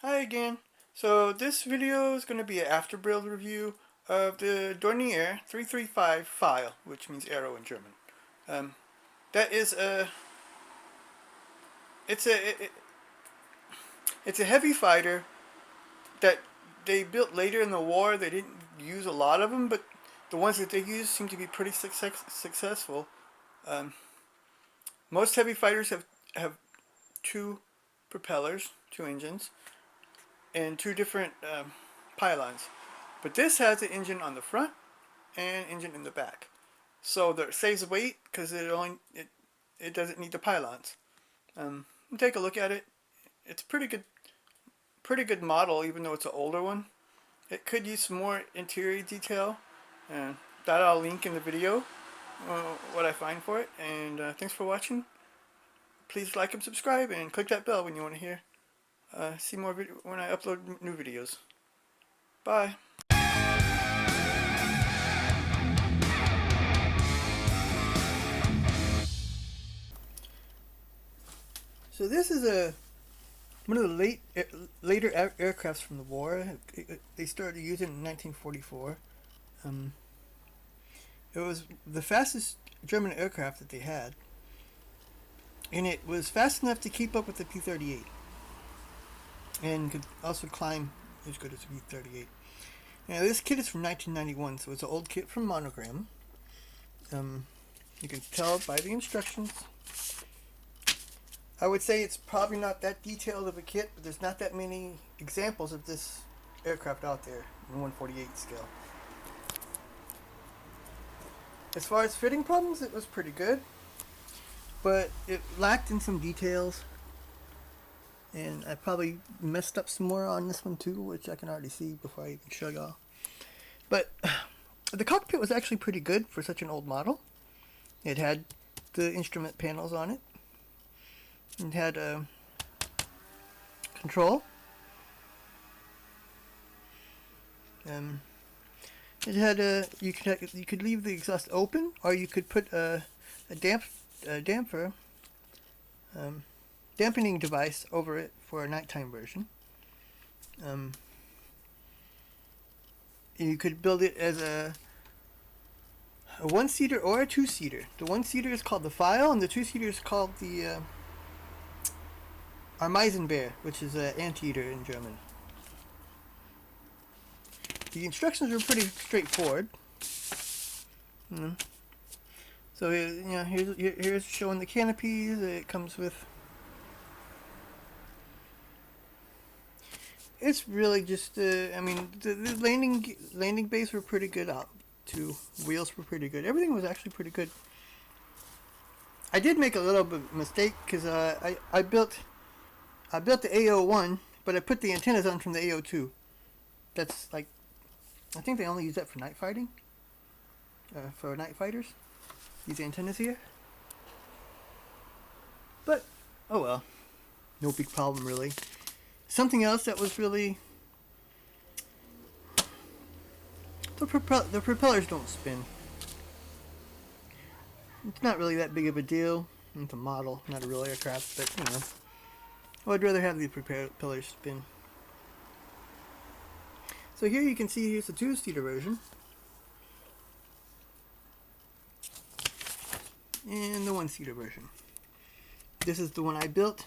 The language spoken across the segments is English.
Hi again. So this video is going to be an Afterbuild review of the Dornier 335 Pfeil, which means arrow in German. That is a it's a it's a heavy fighter that they built later in the war. They didn't use a lot of them, but the ones that they used seem to be pretty successful. Most heavy fighters have two propellers, two engines, and two different pylons. But this has an engine on the front and engine in the back, so that saves weight because it doesn't need the pylons. Take a look at it. It's pretty good model, even though it's an older one. It could use some more interior detail, and that I'll link in the video what I find for it. And thanks for watching. Please like and subscribe, and click that bell when you want to hear see more when I upload new videos. Bye. So this is one of the later aircrafts from the war. They started using it in 1944. It was the fastest German aircraft that they had, and it was fast enough to keep up with the P-38, and could also climb as good as the P-38. Now this kit is from 1991, so it's an old kit from Monogram. You can tell by the instructions. I would say it's probably not that detailed of a kit, but there's not that many examples of this aircraft out there in 1/48 scale. As far as fitting problems, it was pretty good, but it lacked in some details, and I probably messed up some more on this one too, which I can already see before I even show y'all. But the cockpit was actually pretty good for such an old model. It had the instrument panels on it. It had control. It had you could leave the exhaust open, or you could put a damper dampening device over it for a nighttime version. You could build it as a one-seater or a two-seater. The one-seater is called the Pfeil, and the two-seater is called the Ameisenbär, which is an anteater in German. The instructions are pretty straightforward. So here's showing the canopies. It comes with. It's really just. I mean, the landing bays were pretty good out. Two wheels were pretty good. Everything was actually pretty good. I did make a little bit of mistake because I built the AO1, but I put the antennas on from the AO2. That's like, I think they only use that for night fighting. For night fighters, these antennas here. But oh well, no big problem really. Something else that was really the propellers don't spin. It's not really that big of a deal. It's a model, not a real aircraft, but you know. I'd rather have the propellers spin. So here you can see here's the two-seater version. And the one-seater version. This is the one I built.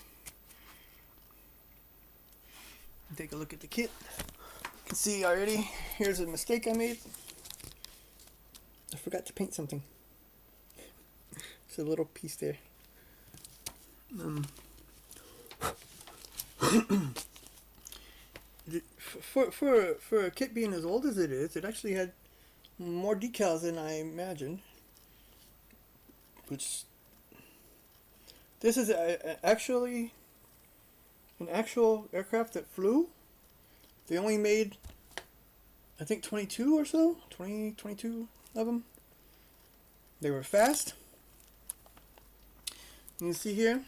Take a look at the kit. You can see already, here's a mistake I made. I forgot to paint something. It's a little piece there. For a kit being as old as it is, it actually had more decals than I imagined. Which this is actually an actual aircraft that flew. They only made, I think, 22 or so, 22 of them. They were fast. You can see here.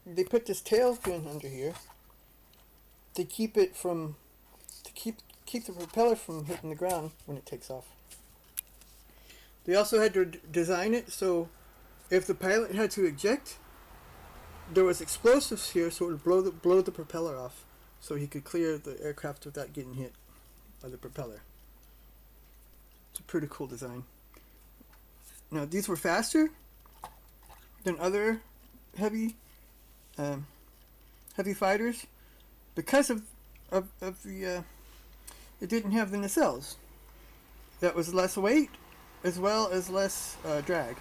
They put this tail fin under here to keep it from keep the propeller from hitting the ground when it takes off. They also had to design it so if the pilot had to eject, there was explosives here, so it would blow the propeller off, so he could clear the aircraft without getting hit by the propeller. It's a pretty cool design. Now these were faster than other heavy fighters because of the it didn't have the nacelles. That was less weight as well as less drag.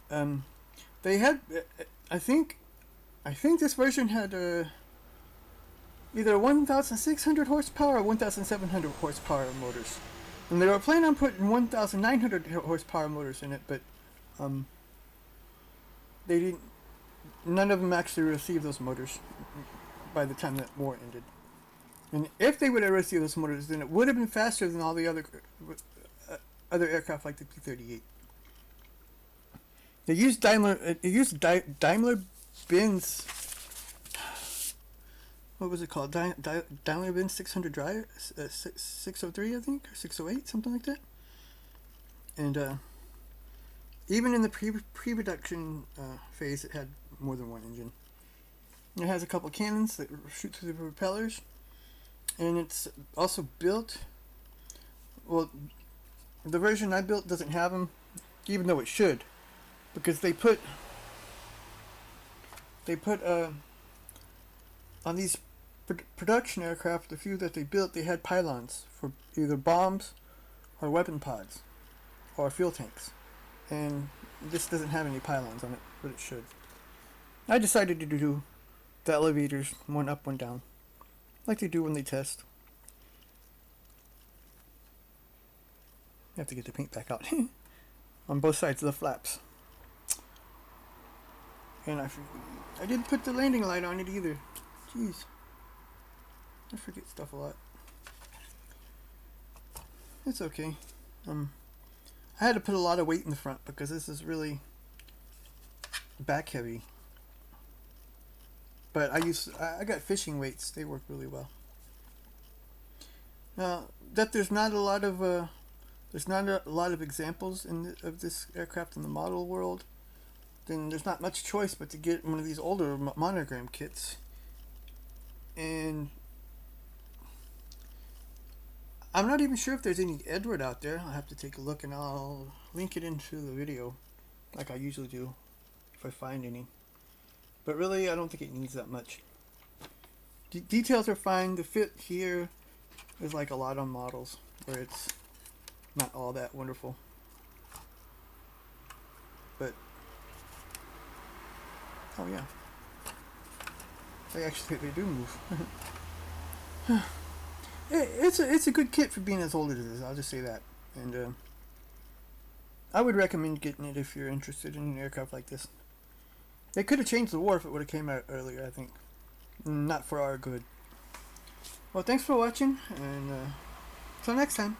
They had I think this version had either 1,600 horsepower or 1,700 horsepower motors. And they were planning on putting 1,900 horsepower motors in it, but they didn't. None of them actually received those motors by the time that war ended. And if they would have received those motors, then it would have been faster than all the other aircraft like the P-38. They used Daimler Benz. What was it called? Daimler Benz 600 drive, 603, I think, or 608, something like that. And even in the pre-production phase, it had more than one engine. It has a couple cannons that shoot through the propellers, and it's also built. Well, the version I built doesn't have them, even though it should, because they put on these production aircraft, the few that they built, they had pylons for either bombs or weapon pods or fuel tanks. And this doesn't have any pylons on it, but it should. I decided to do the elevators, one up, one down, like they do when they test. You have to get the paint back out on both sides of the flaps. And I didn't put the landing light on it either. Jeez. I forget stuff a lot. It's okay. I had to put a lot of weight in the front because this is really back heavy. But I got fishing weights. They work really well. Now that there's not a lot of examples of this aircraft in the model world, then there's not much choice but to get one of these older Monogram kits. And I'm not even sure if there's any Edward out there. I'll have to take a look, and I'll link it into the video like I usually do if I find any. But really, I don't think it needs that much. Details are fine. The fit here is like a lot on models where it's not all that wonderful. But oh yeah, I actually think they do move. It's a good kit for being as old as it is. I'll just say that. And I would recommend getting it if you're interested in an aircraft like this. They could have changed the war if it would have came out earlier, I think. Not for our good. Well, thanks for watching, and till next time.